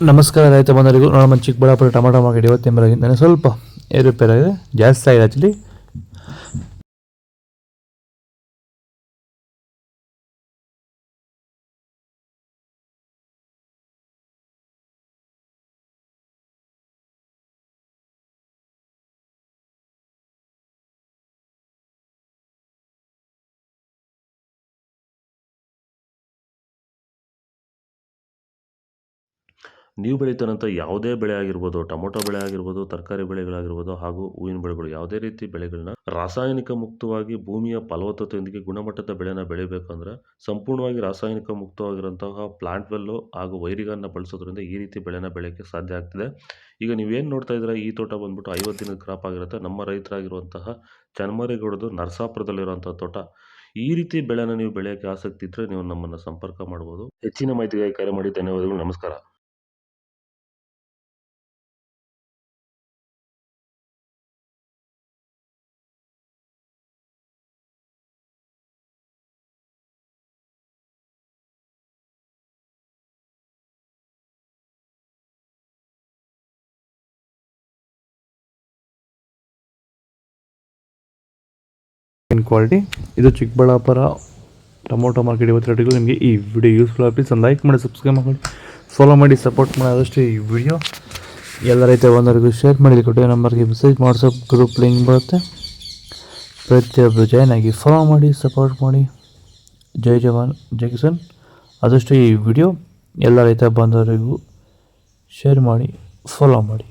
ನಮಸ್ಕಾರ ರೈತ ಬಂದವರಿಗೂ. ನಮ್ಮ ಚಿಕ್ಕಬಳ್ಳಾಪುರ ಟೊಮಾಟೊ ಮಾರ್ಕೆಟ್ ಇವತ್ತಿನ ಬೆಳಗಿಂದ ಸ್ವಲ್ಪ ಏರುಪೇರಾಗಿದೆ, ಜಾಸ್ತಿ ಆಗಿದೆ ಆ್ಯಕ್ಚುಲಿ. ನೀವು ಬೆಳೀತಾರಂಥ ಯಾವುದೇ ಬೆಳೆ ಆಗಿರ್ಬೋದು, ಟೊಮೊಟೊ ಬೆಳೆ ಆಗಿರ್ಬೋದು, ತರಕಾರಿ ಬೆಳೆಗಳಾಗಿರ್ಬೋದು ಹಾಗೂ ಹೂವಿನ ಬೆಳೆಗಳು, ಯಾವುದೇ ರೀತಿ ಬೆಳೆಗಳನ್ನ ರಾಸಾಯನಿಕ ಮುಕ್ತವಾಗಿ ಭೂಮಿಯ ಫಲವತ್ತತೆಯೊಂದಿಗೆ ಗುಣಮಟ್ಟದ ಬೆಳೆನ ಬೆಳಿಬೇಕಂದ್ರೆ ಸಂಪೂರ್ಣವಾಗಿ ರಾಸಾಯನಿಕ ಮುಕ್ತವಾಗಿರುವಂತಹ ಪ್ಲಾಂಟ್ ವೆಲ್ಲು ಹಾಗೂ ವೈರಿಗಳನ್ನ ಬಳಸೋದ್ರಿಂದ ಈ ರೀತಿ ಬೆಳೆನ ಬೆಳೆಯೋಕ್ಕೆ ಸಾಧ್ಯ ಆಗ್ತಿದೆ. ಈಗ ನೀವೇನು ನೋಡ್ತಾ ಇದ್ದೀರಾ, ಈ ತೋಟ ಬಂದ್ಬಿಟ್ಟು 50 ದಿನದ ಕ್ರಾಪ್ ಆಗಿರುತ್ತೆ. ನಮ್ಮ ರೈತರಾಗಿರುವಂತಹ ಚನ್ಮರೇಗೌಡದು ನರಸಾಪುರದಲ್ಲಿರುವಂಥ ತೋಟ. ಈ ರೀತಿ ಬೆಳೆನ ನೀವು ಬೆಳೆಯೋಕ್ಕೆ ಆಸಕ್ತಿ ಇದ್ದರೆ ನೀವು ನಮ್ಮನ್ನು ಸಂಪರ್ಕ ಮಾಡ್ಬೋದು. ಹೆಚ್ಚಿನ ಮಾಹಿತಿಗಾಗಿ ಕರೆ ಮಾಡಿ. ಧನ್ಯವಾದಗಳು. ನಮಸ್ಕಾರ. ಇನ್ ಕ್ವಾಲಿಟಿ ಇದು ಚಿಕ್ಕಬಳ್ಳಾಪುರ ಟೊಮೊಟೊ ಮಾರ್ಕೆಟ್ ಇವತ್ತು ರೇಟಿಗೂ. ನಿಮಗೆ ಈ ವಿಡಿಯೋ ಯೂಸ್ಫುಲ್ ಆಗಿ ಪ್ಲೀಸ್ ಒಂದು ಲೈಕ್ ಮಾಡಿ, ಸಬ್ಸ್ಕ್ರೈಬ್ ಮಾಡಿ, ಫಾಲೋ ಮಾಡಿ, ಸಪೋರ್ಟ್ ಮಾಡಿ. ಆದಷ್ಟು ಈ ವಿಡಿಯೋ ಎಲ್ಲ ರೈತ ಬಂದವರಿಗೂ ಶೇರ್ ಮಾಡಿ. ಕೊಟ್ಟಿರೋ ನಂಬರ್ಗೆ ಮೆಸೇಜ್ ವಾಟ್ಸಪ್ ಗ್ರೂಪ್ ಲಿಂಕ್ ಬರುತ್ತೆ. ಪ್ರತಿಯೊಬ್ಬರು ಜಾಯ್ನ್ ಆಗಿ ಫಾಲೋ ಮಾಡಿ, ಸಪೋರ್ಟ್ ಮಾಡಿ. ಜೈ ಜವಾನ್ ಜೈ ಕಿಸಾನ್. ಆದಷ್ಟು ಈ ವಿಡಿಯೋ ಎಲ್ಲ ರೈತ ಬಂದವರಿಗೂ ಶೇರ್ ಮಾಡಿ, ಫಾಲೋ ಮಾಡಿ.